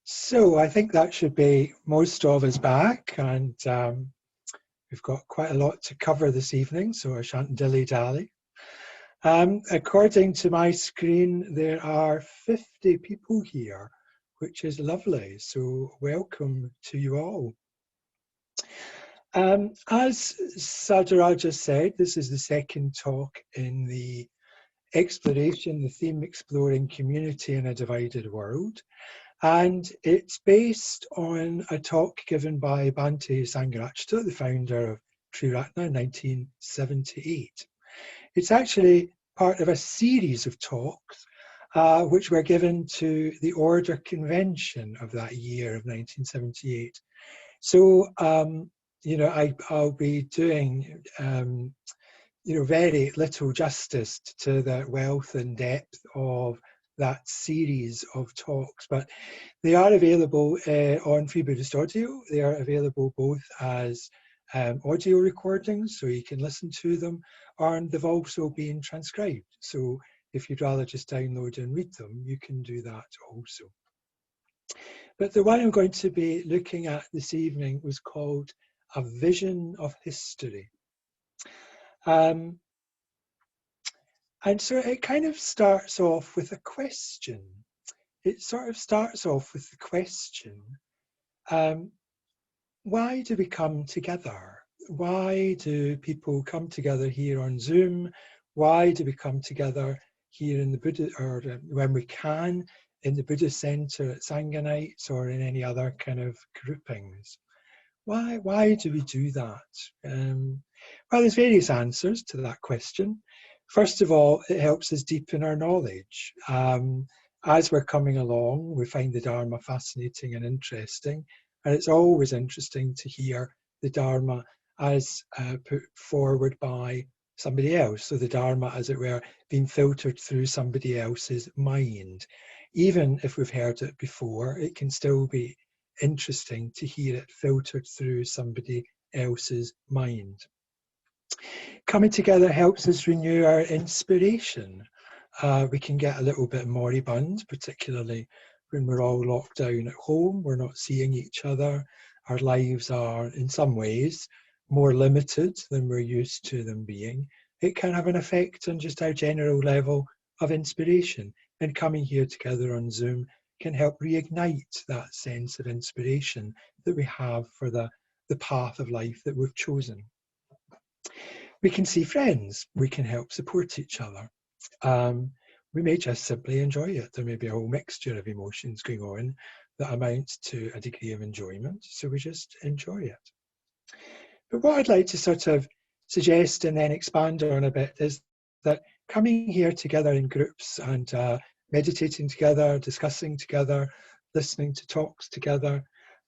So I think that should be most of us back, and we've got quite a lot to cover this evening, so I shan't dilly-dally. According to my screen, there are 50 people here, which is lovely, so welcome to you all. As Sadharaja said, this is the second talk in the exploration, the theme exploring community in a divided world. And it's based on a talk given by Bhante Sangharakshita, the founder of Triratna in 1978. It's actually part of a series of talks which were given to the Order Convention of that year of 1978. So, I'll be doing, very little justice to the wealth and depth of that series of talks, but they are available on Free Buddhist Audio. They are available both as audio recordings, so you can listen to them, and they've also been transcribed. So if you'd rather just download and read them, you can do that also. But the one I'm going to be looking at this evening was called A Vision of History. And so it kind of starts off with a question. It sort of starts off with the question, why do we come together? Why do people come together here on Zoom? Why do we come together here in the Buddha, or when we can, in the Buddhist Center at Sangha Night or in any other kind of groupings? Why do we do that? Well, there's various answers to that question. First of all, it helps us deepen our knowledge. As we're coming along, we find the Dharma fascinating and interesting, and it's always interesting to hear the Dharma as put forward by somebody else. So the Dharma, as it were, being filtered through somebody else's mind. Even if we've heard it before, it can still be interesting to hear it filtered through somebody else's mind. Coming together helps us renew our inspiration. We can get a little bit moribund, particularly when we're all locked down at home. We're not seeing each other. Our lives are, in some ways, more limited than we're used to them being. It can have an effect on just our general level of inspiration. And coming here together on Zoom can help reignite that sense of inspiration that we have for the path of life that we've chosen. We can see friends. We can help support each other. We may just simply enjoy it. There may be a whole mixture of emotions going on that amounts to a degree of enjoyment, so we just enjoy it. But what I'd like to sort of suggest and then expand on a bit is that coming here together in groups and meditating together, discussing together, listening to talks together,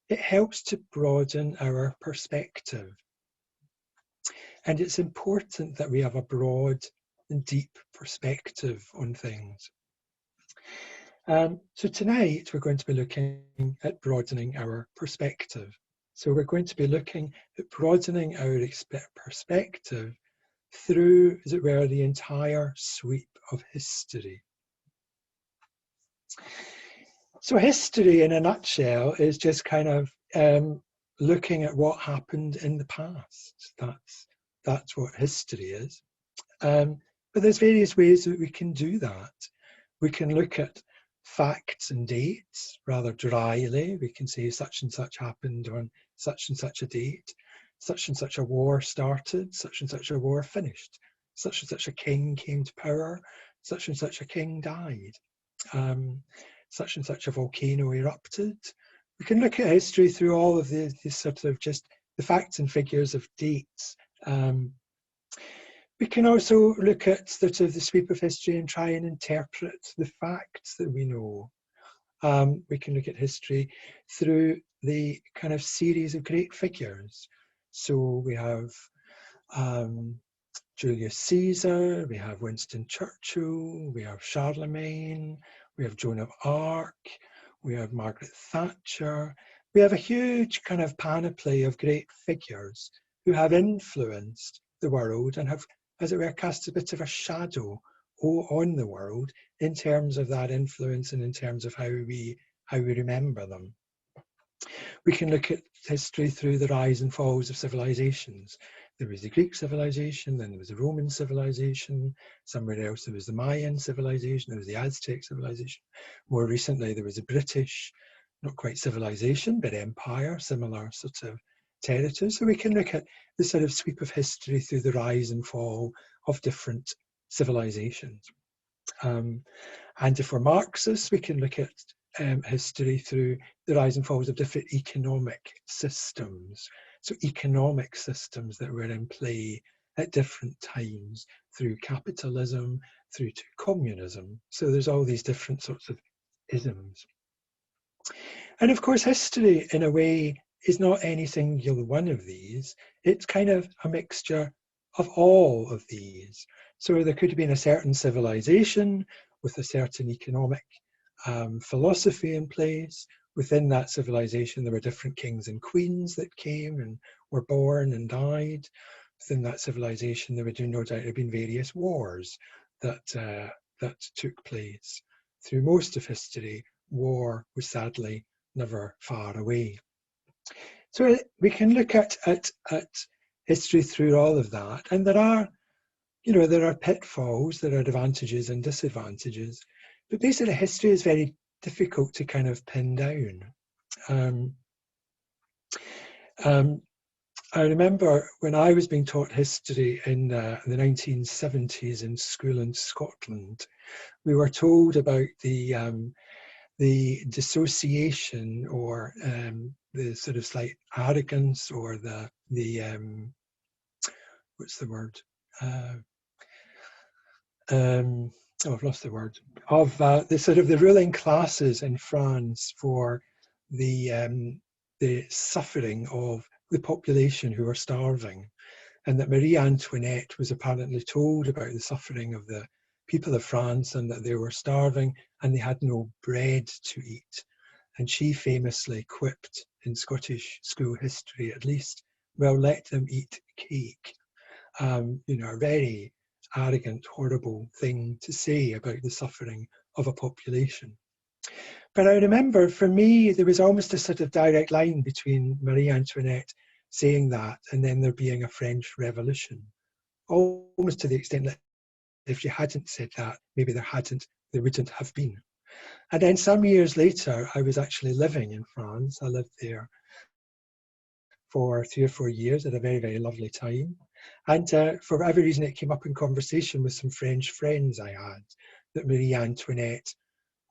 it helps to broaden our perspective. And it's important that we have a broad and deep perspective on things. So tonight we're going to be looking at broadening our perspective. So we're going to be looking at broadening our perspective through, as it were, the entire sweep of history. So history, in a nutshell, is just kind of looking at what happened in the past. That's what history is. But there's various ways that we can do that. We can look at facts and dates rather dryly. We can say such and such happened on such and such a date. Such and such a war started. Such and such a war finished. Such and such a king came to power. Such and such a king died. Such and such a volcano erupted. We can look at history through all of these sort of just the facts and figures of dates. We can also look at sort of the sweep of history and try and interpret the facts that we know. We can look at history through the kind of series of great figures. So we have Julius Caesar, we have Winston Churchill, we have Charlemagne, we have Joan of Arc, we have Margaret Thatcher. We have a huge kind of panoply of great figures who have influenced the world and have, as it were, cast a bit of a shadow on the world in terms of that influence and in terms of how we how we remember them. We can look at history through the rise and falls of civilizations. There was the Greek civilization, then there was the Roman civilization, somewhere else there was the Mayan civilization, there was the Aztec civilization. More recently there was a British, not quite civilization, but empire, similar sort of territories. So we can look at the sort of sweep of history through the rise and fall of different civilizations. And if we're Marxists, we can look at history through the rise and falls of different economic systems. So economic systems that were in play at different times through capitalism, through to communism. So there's all these different sorts of isms. And of course, history, in a way, is not any single one of these. It's kind of a mixture of all of these. So there could have been a certain civilization with a certain economic philosophy in place. Within that civilization, there were different kings and queens that came and were born and died. Within that civilization, there would no doubt have been various wars that took place. Through most of history, war was sadly never far away. So we can look at history through all of that, and there are pitfalls, there are advantages and disadvantages, but basically history is very difficult to kind of pin down. I remember when I was being taught history in the 1970s in school in Scotland, we were told about the dissociation or the sort of slight arrogance or the what's the word? I've lost the word. Of the sort of the ruling classes in France for the suffering of the population who were starving, and that Marie Antoinette was apparently told about the suffering of the people of France and that they were starving and they had no bread to eat. And she famously quipped in Scottish school history, at least, well, let them eat cake. A very arrogant, horrible thing to say about the suffering of a population. But I remember, for me, there was almost a sort of direct line between Marie Antoinette saying that and then there being a French Revolution, almost to the extent that if she hadn't said that, maybe there wouldn't have been. And then some years later, I was actually living in France. I lived there for 3 or 4 years at a very, very lovely time. And for whatever reason, it came up in conversation with some French friends I had that Marie Antoinette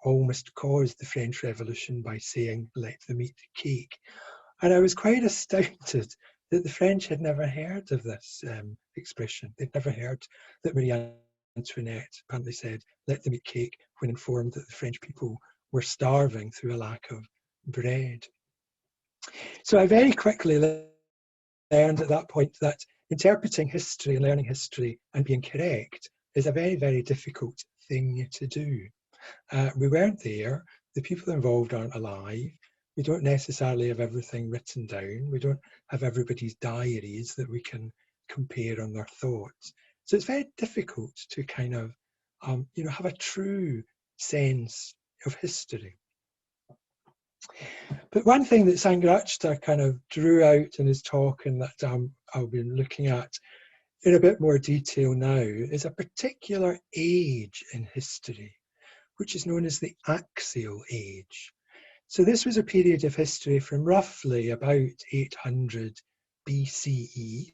almost caused the French Revolution by saying, let them eat cake. And I was quite astounded that the French had never heard of this expression. They'd never heard that Marie Antoinette apparently said, let them eat cake, when informed that the French people were starving through a lack of bread. So I very quickly learned at that point that interpreting history and learning history and being correct is a very, very difficult thing to do. We weren't there. The people involved aren't alive. We don't necessarily have everything written down. We don't have everybody's diaries that we can compare on their thoughts. So it's very difficult to kind of, have a true sense of history. But one thing that Sangharakshita kind of drew out in his talk, and that I'll be looking at in a bit more detail now, is a particular age in history, which is known as the Axial Age. So this was a period of history from roughly about 800 BCE,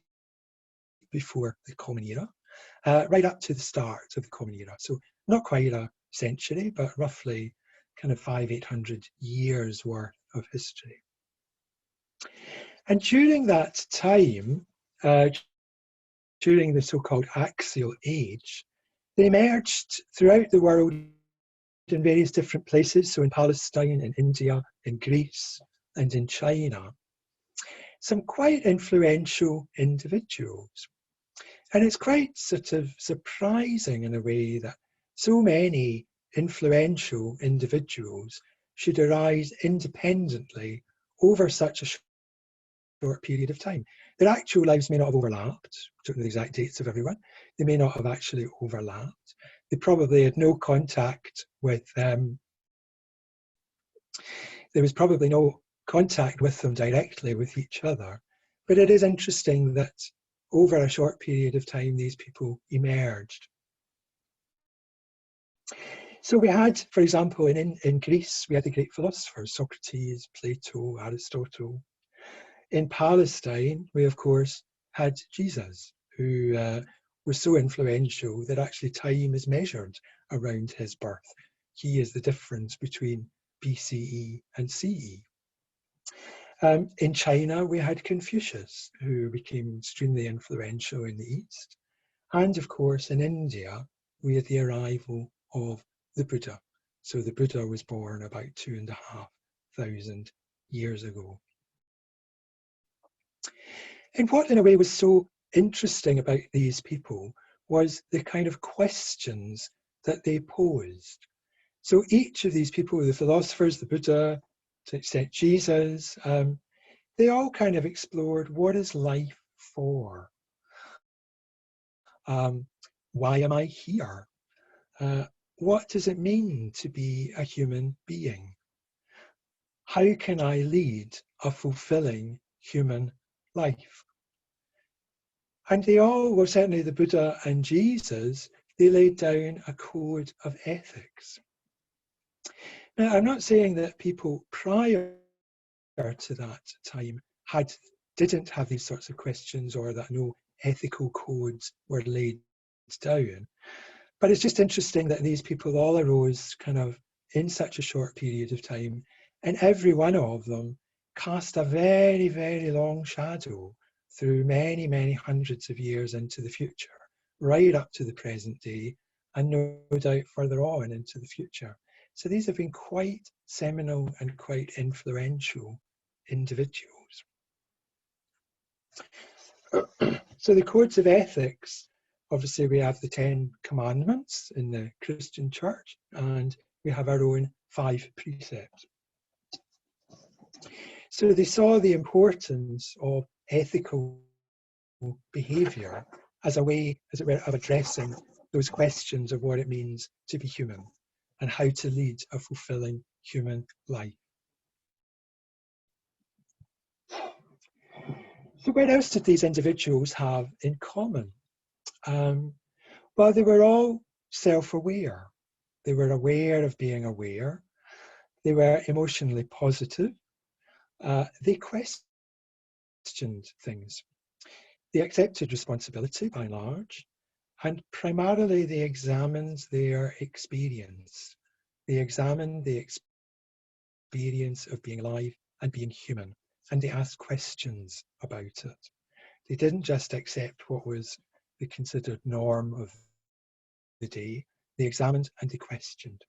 before the Common Era, right up to the start of the Common Era. So not quite a century, but roughly kind of 500-800 years worth of history. And during that time, during the so-called Axial Age, they emerged throughout the world in various different places, so in Palestine, in India, in Greece, and in China, some quite influential individuals. And it's quite sort of surprising in a way that so many influential individuals should arise independently over such a short period of time. Their actual lives may not have overlapped. I don't know the exact dates of everyone. They may not have actually overlapped. They probably had no contact with There was probably no contact with them directly with each other, but it is interesting that over a short period of time these people emerged. So we had, for example, in Greece, we had the great philosophers, Socrates, Plato, Aristotle. In Palestine, we of course had Jesus, who was so influential that actually time is measured around his birth. He is the difference between BCE and CE. In China, we had Confucius, who became extremely influential in the East. And of course, in India, we had the arrival of the Buddha. So the Buddha was born about 2,500 years ago. And what in a way was so interesting about these people was the kind of questions that they posed. So each of these people, the philosophers, the Buddha, to extent Jesus, they all kind of explored, what is life for? Why am I here? What does it mean to be a human being? How can I lead a fulfilling human life? And they all, well, certainly the Buddha and Jesus, they laid down a code of ethics. Now, I'm not saying that people prior to that time didn't have these sorts of questions, or that no ethical codes were laid down. But it's just interesting that these people all arose kind of in such a short period of time, and every one of them cast a very, very long shadow through many, many hundreds of years into the future, right up to the present day, and no doubt further on into the future. So these have been quite seminal and quite influential individuals. So the codes of ethics, obviously we have the 10 commandments in the Christian church, and we have our own 5 precepts. So they saw the importance of ethical behaviour as a way, as it were, of addressing those questions of what it means to be human and how to lead a fulfilling human life. So what else did these individuals have in common? Well, they were all self-aware. They were aware of being aware. They were emotionally positive. They questioned things. They accepted responsibility by and large, and primarily they examined their experience. They examined the experience of being alive and being human, and they asked questions about it. They didn't just accept what was the considered norm of the day. They examined and they questioned.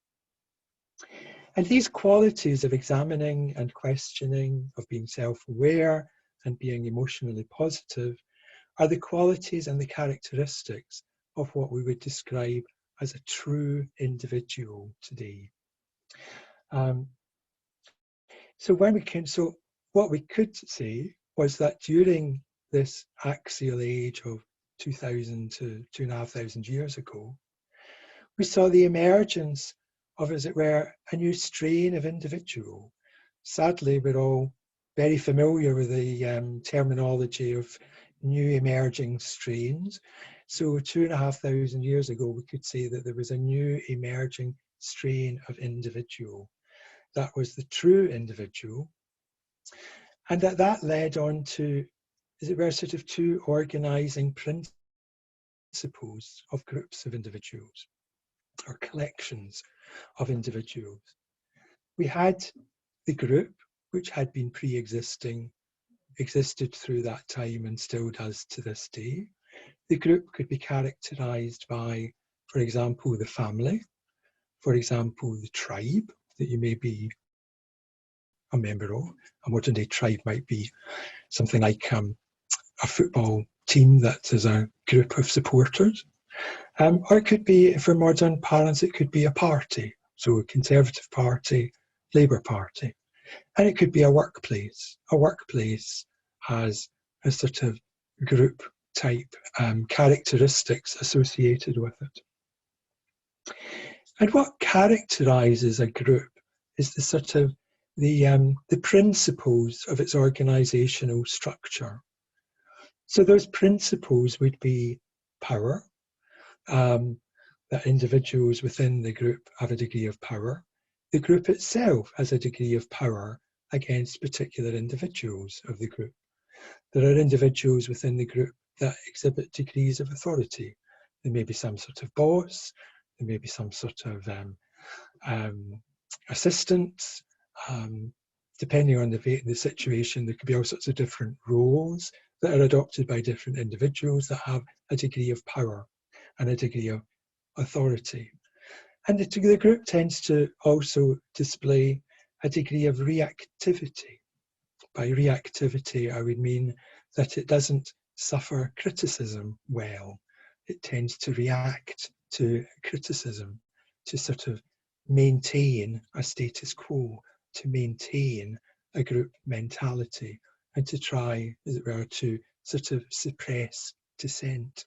And these qualities of examining and questioning, of being self-aware and being emotionally positive, are the qualities and the characteristics of what we would describe as a true individual today. So what we could say was that during this axial age of 2,000 to 2,500 years ago, we saw the emergence of, as it were, a new strain of individual. Sadly, we're all very familiar with the terminology of new emerging strains. So 2,500 years ago, we could say that there was a new emerging strain of individual. That was the true individual. And that led on to, as it were, sort of 2 organizing principles of groups of individuals, or collections of individuals. We had the group, which had been pre-existing, existed through that time and still does to this day. The group could be characterized by, for example, the family, for example, the tribe that you may be a member of. A modern day tribe might be something like a football team that is a group of supporters. Or it could be, for modern parlance, it could be a party. So a Conservative Party, Labour Party. And it could be a workplace. A workplace has a sort of group type characteristics associated with it. And what characterizes a group is the sort of the principles of its organizational structure. So those principles would be power, that individuals within the group have a degree of power. The group itself has a degree of power against particular individuals of the group. There are individuals within the group that exhibit degrees of authority. There may be some sort of boss, there may be some sort of assistant. Depending on the situation, there could be all sorts of different roles that are adopted by different individuals that have a degree of power and a degree of authority. And the group tends to also display a degree of reactivity. By reactivity, I would mean that it doesn't suffer criticism well. It tends to react to criticism, to sort of maintain a status quo, to maintain a group mentality, and to try, as it were, to sort of suppress dissent.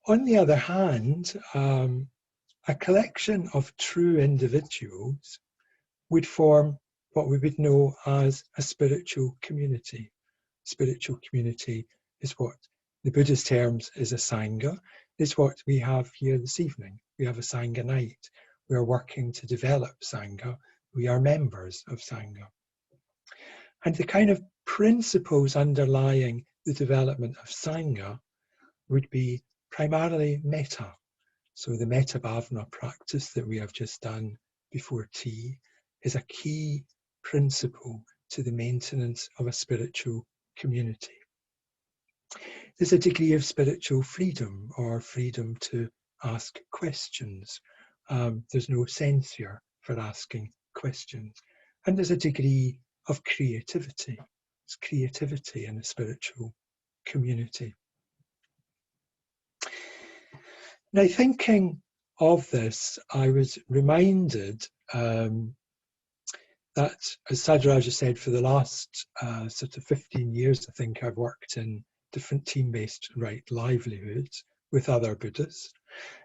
On the other hand, a collection of true individuals would form what we would know as a spiritual community. Spiritual community is what the Buddhist terms is a Sangha, is what we have here this evening. We have a Sangha Night. We are working to develop Sangha. We are members of Sangha. And the kind of principles underlying the development of Sangha would be primarily metta. So the metta bhavana practice that we have just done before tea is a key principle to the maintenance of a spiritual community. There's a degree of spiritual freedom, or freedom to ask questions. There's no censure for asking questions. And there's a degree of creativity. It's creativity in a spiritual community. Now, thinking of this, I was reminded that, as Sadraja said, for the last sort of 15 years, I think I've worked in different team-based right livelihoods with other Buddhists.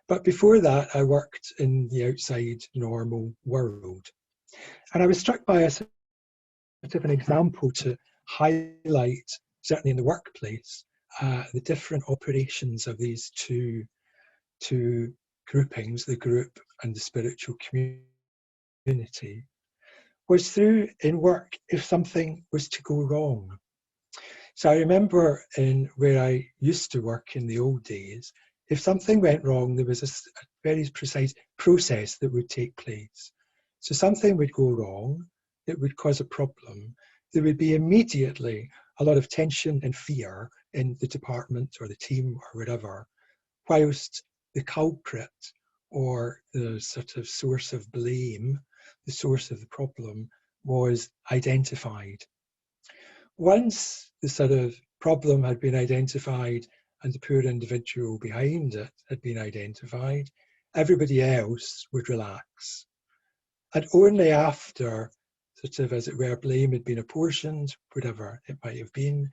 But before that, I worked in the outside normal world. And I was struck by a sort of an example to highlight, certainly in the workplace, the different operations of these two groupings, the group and the spiritual community, was through in work if something was to go wrong. So I remember in where I used to work in the old days, if something went wrong, there was a very precise process that would take place. So something would go wrong, it would cause a problem. There would be immediately a lot of tension and fear in the department or the team or whatever, whilst the culprit or the sort of source of blame, the source of the problem, was identified. Once the sort of problem had been identified and the poor individual behind it had been identified, everybody else would relax. And only after, sort of, as it were, blame had been apportioned, whatever it might have been,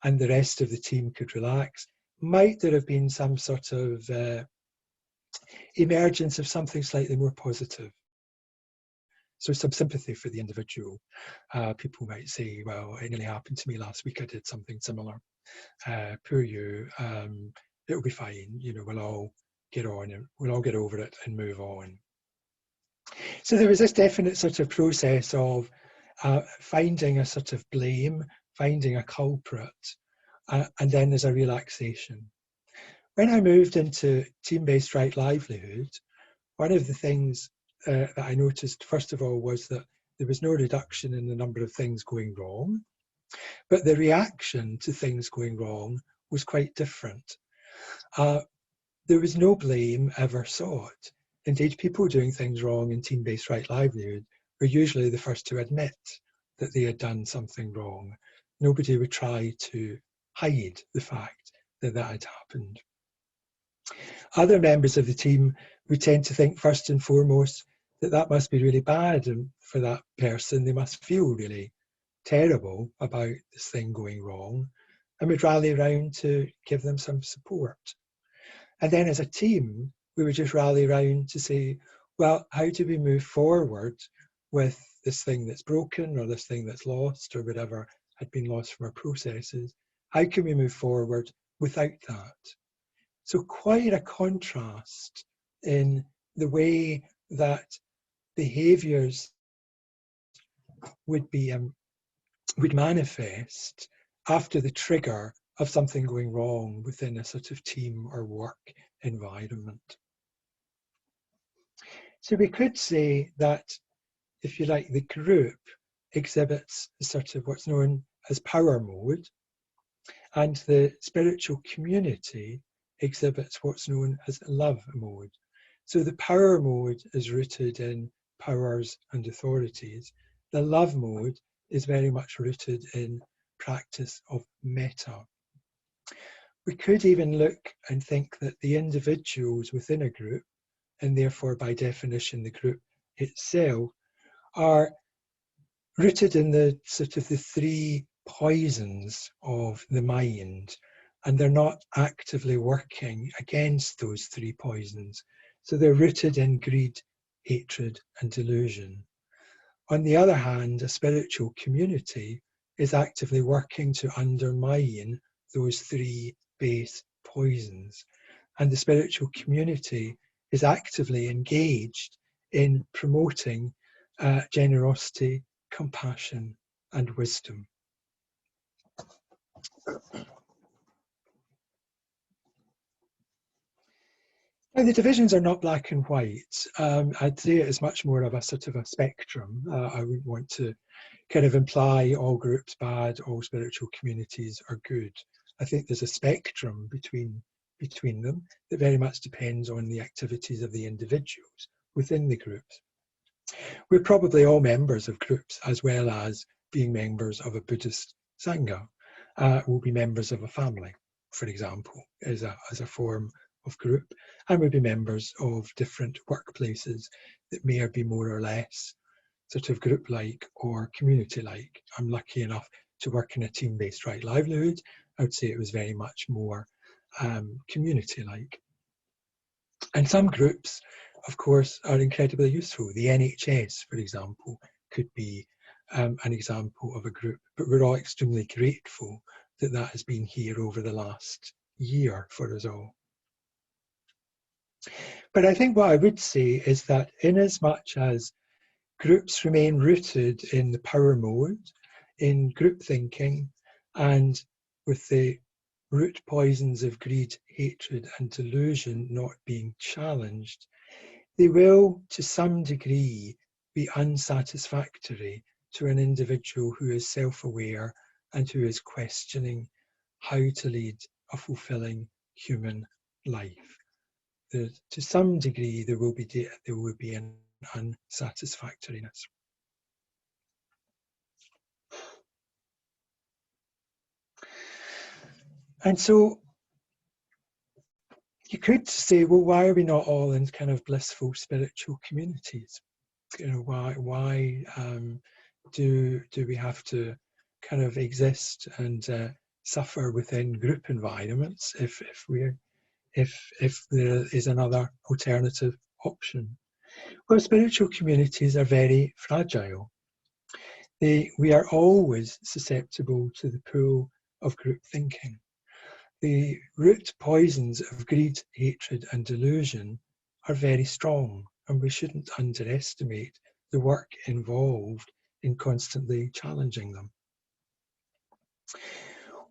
and the rest of the team could relax, might there have been some sort of emergence of something slightly more positive. So some sympathy for the individual. People might say, well, it nearly happened to me last week, I did something similar. Poor you, it'll be fine, you know, we'll all get on and we'll all get over it and move on. So there was this definite sort of process of finding a sort of blame, finding a culprit, and then there's a relaxation. When I moved into team-based right livelihood, one of the things that I noticed, first of all, was that there was no reduction in the number of things going wrong, but the reaction to things going wrong was quite different. There was no blame ever sought. Indeed, people doing things wrong in team-based right livelihood were usually the first to admit that they had done something wrong. Nobody would try to hide the fact that that had happened. Other members of the team would tend to think first and foremost that that must be really bad, and for that person they must feel really terrible about this thing going wrong, and would rally around to give them some support. And then as a team, we would just rally around to say, well, how do we move forward with this thing that's broken or this thing that's lost or whatever had been lost from our processes? How can we move forward without that? So quite a contrast in the way that behaviours would manifest after the trigger of something going wrong within a sort of team or work environment. So we could say that, if you like, the group exhibits sort of what's known as power mode, and the spiritual community exhibits what's known as love mode. So the power mode is rooted in powers and authorities. The love mode is very much rooted in practice of metta. We could even look and think that the individuals within a group, and therefore by definition the group itself, are rooted in the sort of the three poisons of the mind, and they're not actively working against those three poisons. So they're rooted in greed, hatred, and delusion. On the other hand, a spiritual community is actively working to undermine those three base poisons. And the spiritual community is actively engaged in promoting generosity, compassion, and wisdom. Now, the divisions are not black and white. I'd say it is much more of a sort of a spectrum. I wouldn't want to kind of imply all groups bad, all spiritual communities are good. I think there's a spectrum between them that very much depends on the activities of the individuals within the groups. We're probably all members of groups, as well as being members of a Buddhist Sangha. We'll be members of a family, for example, as a form of group, and we'll be members of different workplaces that may be more or less sort of group-like or community-like. I'm lucky enough to work in a team-based right livelihood. I would say it was very much more community-like. And some groups, of course, are incredibly useful. The NHS, for example, could be an example of a group, but we're all extremely grateful that that has been here over the last year for us all. But I think what I would say is that in as much as groups remain rooted in the power mode, in group thinking, and with the root poisons of greed, hatred, and delusion not being challenged, they will, to some degree, be unsatisfactory to an individual who is self-aware and who is questioning how to lead a fulfilling human life. To some degree, there will be an unsatisfactoriness. And so you could say, well, why are we not all in kind of blissful spiritual communities? You know, why do we have to kind of exist and suffer within group environments if there is another alternative option? Well, spiritual communities are very fragile. We are always susceptible to the pull of group thinking. The root poisons of greed, hatred, and delusion are very strong, and we shouldn't underestimate the work involved in constantly challenging them.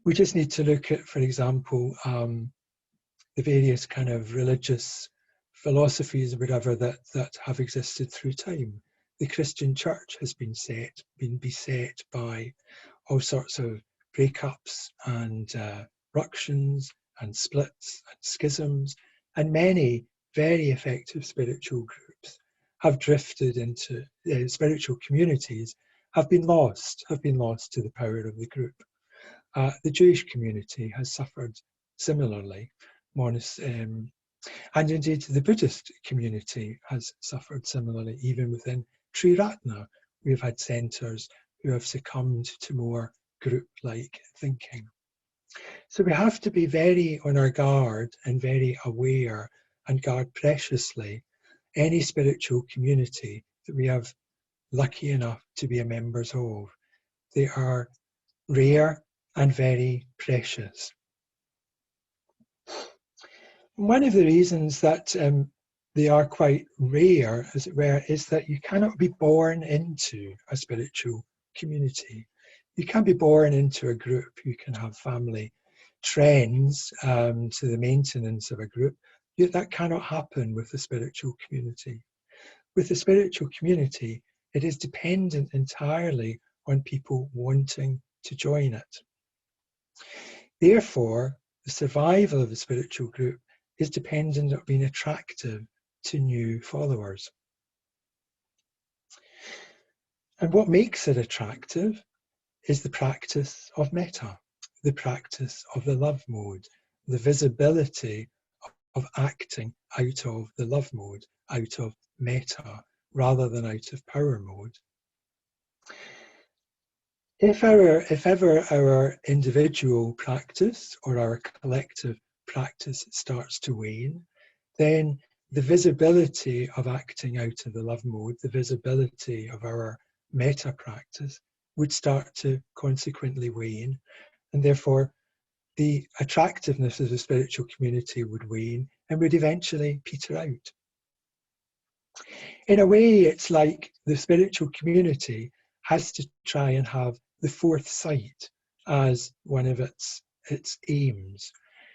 We just need to look at, for example, the various kind of religious philosophies or whatever that have existed through time. The Christian church has been beset by all sorts of breakups and ructions and splits and schisms, and many very effective spiritual groups have drifted into spiritual communities have been lost to the power of the group. The Jewish community has suffered similarly, and indeed the Buddhist community has suffered similarly. Even within Triratna, we've had centres who have succumbed to more group-like thinking. So we have to be very on our guard and very aware and guard preciously any spiritual community that we have lucky enough to be members of. They are rare and very precious. One of the reasons that they are quite rare, as it were, is that you cannot be born into a spiritual community. You can be born into a group. You can have family trends to the maintenance of a group, yet that cannot happen with the spiritual community. With the spiritual community, it is dependent entirely on people wanting to join it. Therefore, the survival of the spiritual group is dependent on being attractive to new followers. And what makes it attractive is the practice of metta, the practice of the love mode, the visibility of acting out of the love mode, out of metta, rather than out of power mode. If ever our individual practice or our collective practice starts to wane, then the visibility of acting out of the love mode, the visibility of our metta practice would start to consequently wane, and therefore the attractiveness of the spiritual community would wane and would eventually peter out. In a way, it's like the spiritual community has to try and have the fourth sight as one of its aims.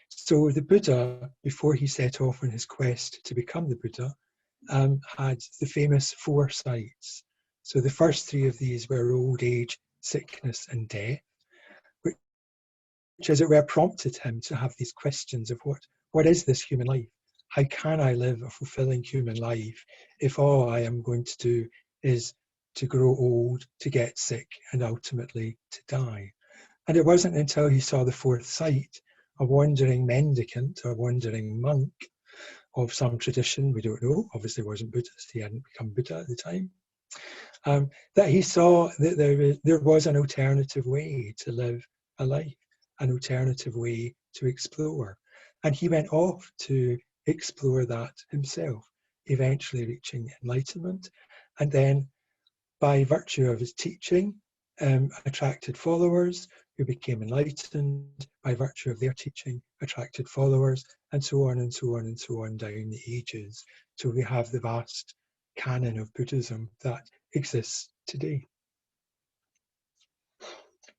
So the Buddha, before he set off on his quest to become the Buddha, had the famous four sights. So the first three of these were old age, sickness, and death, which, as it were, prompted him to have these questions of what is this human life? How can I live a fulfilling human life if all I am going to do is to grow old, to get sick, and ultimately to die? And it wasn't until he saw the fourth sight, a wandering mendicant, a wandering monk of some tradition, we don't know, obviously wasn't Buddhist, he hadn't become Buddha at the time, that he saw that there was an alternative way to live a life, an alternative way to explore. And he went off to explore that himself, eventually reaching enlightenment, and then by virtue of his teaching, attracted followers who became enlightened, by virtue of their teaching, attracted followers, and so on and so on and so on down the ages. So we have the vast canon of Buddhism that exists today.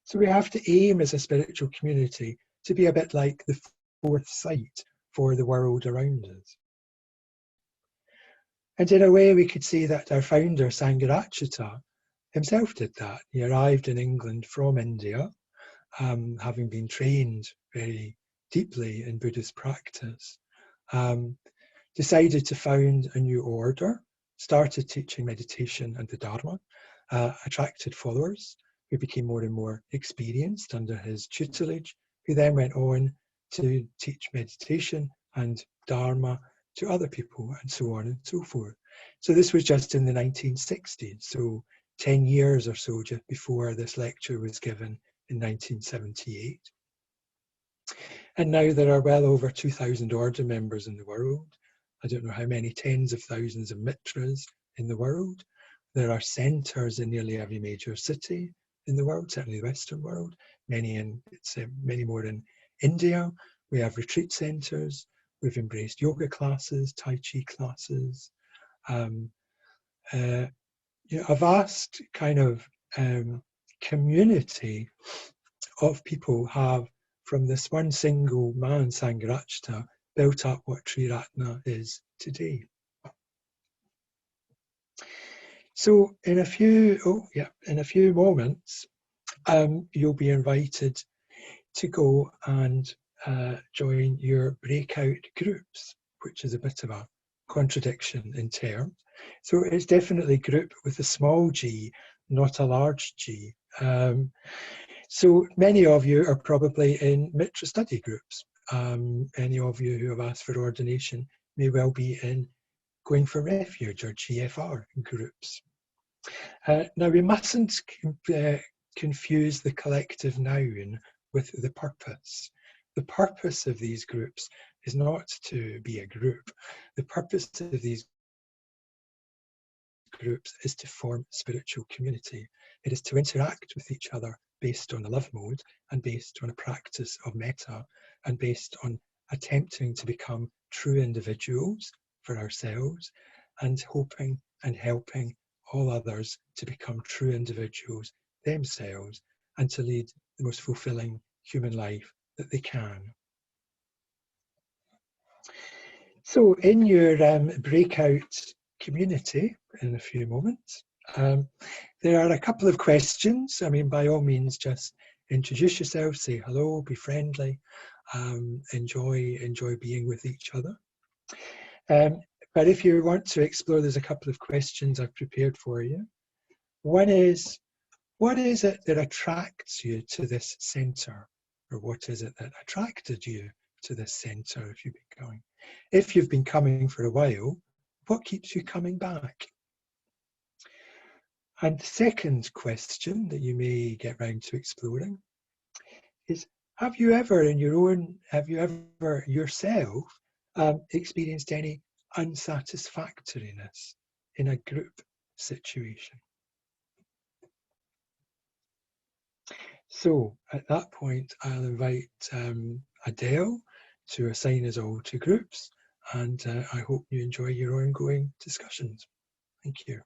So we have to aim as a spiritual community to be a bit like the fourth sight for the world around us. And in a way, we could say that our founder, Sangharakshita, himself did that. He arrived in England from India, having been trained very deeply in Buddhist practice, decided to found a new order, started teaching meditation and the Dharma, attracted followers who became more and more experienced under his tutelage, who then went on to teach meditation and Dharma to other people, and so on and so forth. So this was just in the 1960s, so 10 years or so just before this lecture was given in 1978. And now there are well over 2,000 order members in the world. I don't know how many tens of thousands of mitras in the world. There are centres in nearly every major city in the world, certainly the Western world, many more in India. We have retreat centres. We've embraced yoga classes, Tai Chi classes. A vast kind of community of people have, from this one single man, Sangharakshita, built up what Triratna is today. So in a few moments, you'll be invited to go and join your breakout groups, which is a bit of a contradiction in terms. So it's definitely group with a small g, not a large g. So many of you are probably in Mitra study groups. Any of you who have asked for ordination may well be in Going for Refuge or GFR groups. Now we mustn't confuse the collective noun with the purpose. The purpose of these groups is not to be a group. The purpose of these groups is to form spiritual community. It is to interact with each other based on the love mode and based on a practice of metta and based on attempting to become true individuals for ourselves and hoping and helping all others to become true individuals themselves and to lead the most fulfilling human life that they can. So in your breakout community in a few moments, there are a couple of questions. I mean, by all means, just introduce yourself, say hello, be friendly, enjoy being with each other. But if you want to explore, there's a couple of questions I've prepared for you. One is, what is it that attracts you to this centre? Or what is it that attracted you to this centre if you've been going? If you've been coming for a while, what keeps you coming back? And the second question that you may get round to exploring is, have you ever yourself experienced any unsatisfactoriness in a group situation? So at that point, I'll invite Adele to assign us all to groups, and I hope you enjoy your ongoing discussions. Thank you.